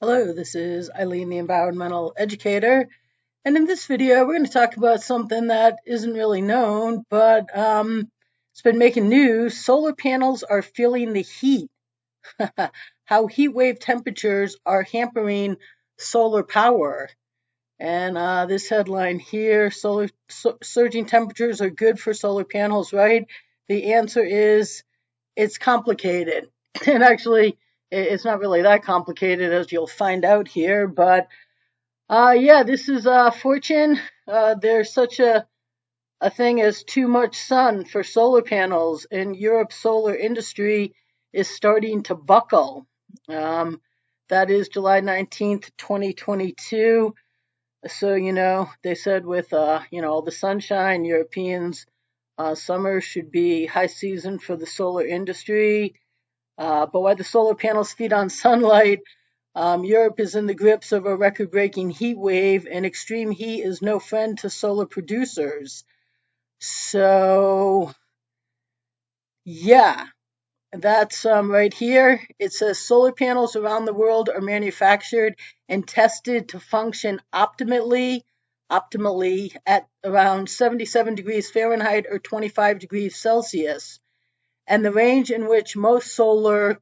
Hello, this is Eileen, the environmental educator, and in this video, we're going to talk about something that isn't really known, but it's been making news. Solar panels are feeling the heat. How heat wave temperatures are hampering solar power. And this headline here: surging temperatures are good for solar panels, right? The answer is it's complicated. And actually, it's not really that complicated, as you'll find out here. But yeah, this is Fortune. There's such a thing as too much sun for solar panels, and Europe's solar industry is starting to buckle. Um, that is July 19th, 2022. So, they said with, all the sunshine, Europeans, summer should be high season for the solar industry. But while the solar panels feed on sunlight, Europe is in the grips of a record breaking heat wave, and extreme heat is no friend to solar producers. So, yeah, that's right here. It says solar panels around the world are manufactured and tested to function optimally at around 77 degrees Fahrenheit or 25 degrees Celsius. And the range in which most solar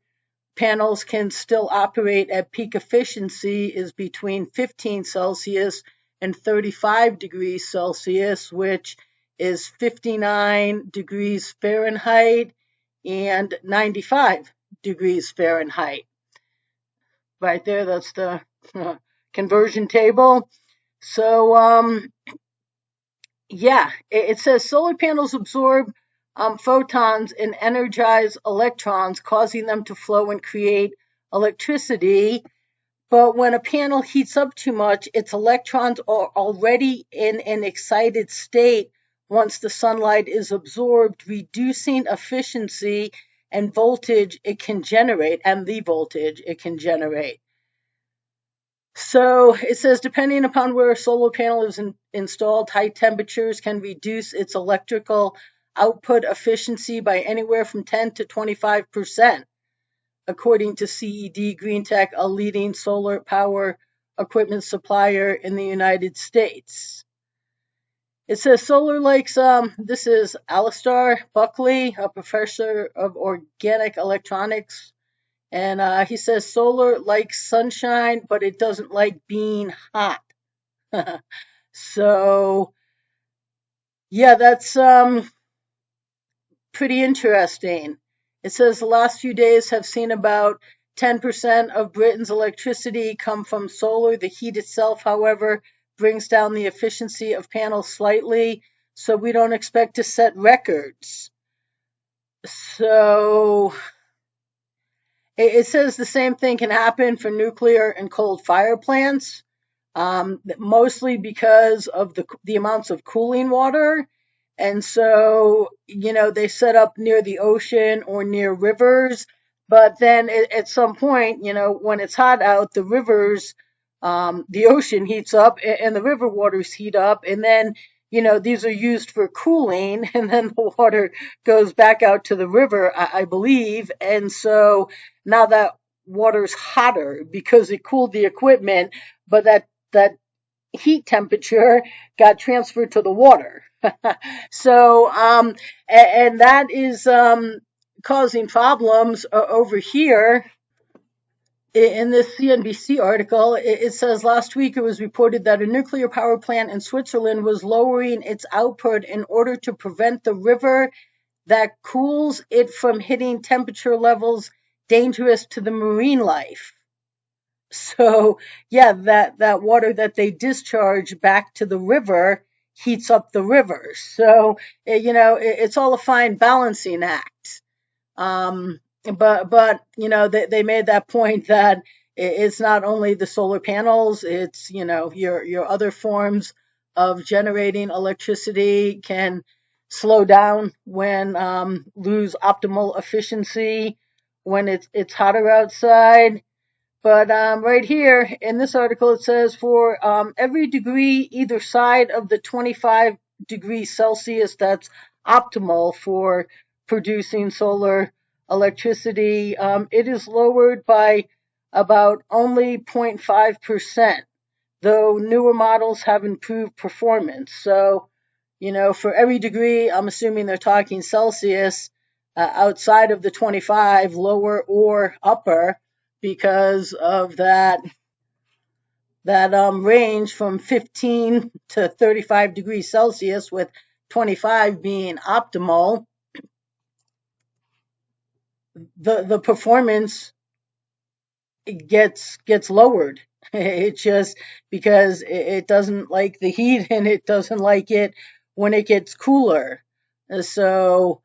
panels can still operate at peak efficiency is between 15 Celsius and 35 degrees Celsius, which is 59 degrees Fahrenheit and 95 degrees Fahrenheit. Right there, that's the conversion table. So, yeah, it says solar panels absorb photons and energize electrons, causing them to flow and create electricity. But when a panel heats up too much, its electrons are already in an excited state once the sunlight is absorbed, reducing efficiency and voltage it can generate, and the voltage it can generate. So it says, depending upon where a solar panel is installed, high temperatures can reduce its electrical output efficiency by anywhere from 10 to 25%, according to CED Greentech, a leading solar power equipment supplier in the United States. It says Solar Lakes, this is Alistair Buckley, a professor of organic electronics, and he says solar likes sunshine, but it doesn't like being hot. So, yeah, that's pretty interesting. It says the last few days have seen about 10% of Britain's electricity come from solar. The heat itself, however, brings down the efficiency of panels slightly, so we don't expect to set records. So it says the same thing can happen for nuclear and coal fired plants, mostly because of the amounts of cooling water. And so, they set up near the ocean or near rivers. But then at some point, when it's hot out, the rivers, the ocean heats up and the river waters heat up. And then, these are used for cooling. And then the water goes back out to the river, I believe. And so now that water's hotter because it cooled the equipment, but that heat temperature got transferred to the water. So, and that is causing problems over here. In this CNBC article, it says last week it was reported that a nuclear power plant in Switzerland was lowering its output in order to prevent the river that cools it from hitting temperature levels dangerous to the marine life. So, yeah, that water that they discharge back to the river heats up the river. So, it's all a fine balancing act. But they made that point that it's not only the solar panels, it's, your other forms of generating electricity can slow down when lose optimal efficiency when it's hotter outside. But right here in this article, it says for every degree either side of the 25 degrees Celsius that's optimal for producing solar electricity, it is lowered by about only 0.5%, though newer models have improved performance. So, for every degree, I'm assuming they're talking Celsius, outside of the 25, lower or upper, because of that range from 15 to 35 degrees Celsius, with 25 being optimal. The performance gets lowered. It's just because it doesn't like the heat, and it doesn't like it when it gets cooler. So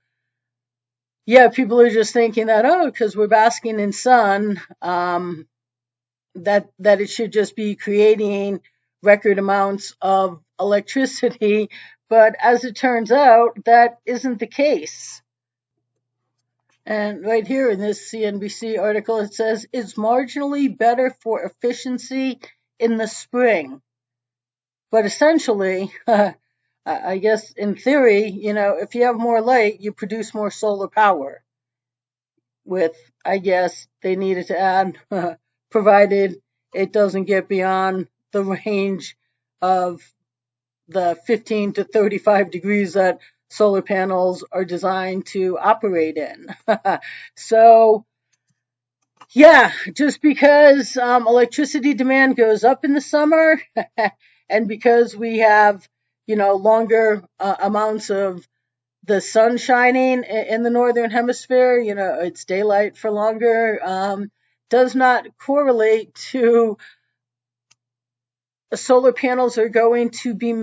yeah, people are just thinking that, because we're basking in sun, that it should just be creating record amounts of electricity. But as it turns out, that isn't the case. And right here in this CNBC article, it says it's marginally better for efficiency in the spring. But essentially, I guess in theory, if you have more light, you produce more solar power. With, I guess, they needed to add, provided it doesn't get beyond the range of the 15 to 35 degrees that solar panels are designed to operate in. So, yeah, just because electricity demand goes up in the summer, and because we have, longer amounts of the sun shining in the northern hemisphere, it's daylight for longer, does not correlate to solar panels are going to be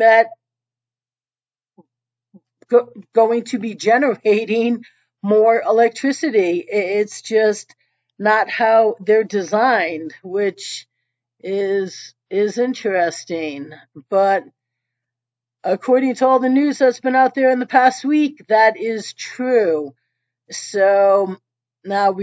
going to be generating more electricity. It's just not how they're designed, which is interesting. But according to all the news that's been out there in the past week, that is true. So now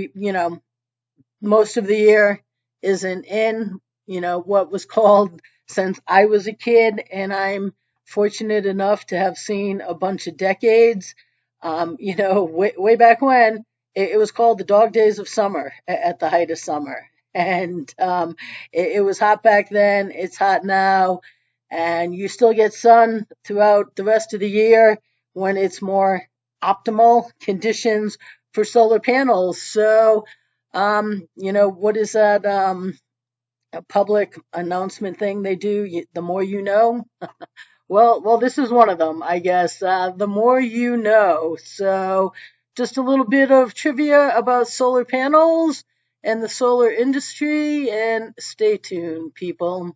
most of the year isn't in, what was called, since I was a kid, and I'm fortunate enough to have seen a bunch of decades. Way back when, it was called the dog days of summer at the height of summer. And it was hot back then, it's hot now, and you still get sun throughout the rest of the year when it's more optimal conditions for solar panels. So, what is that a public announcement thing they do? The more you know. Well, this is one of them, I guess. The more you know. So, just a little bit of trivia about solar panels and the solar industry, and stay tuned, people.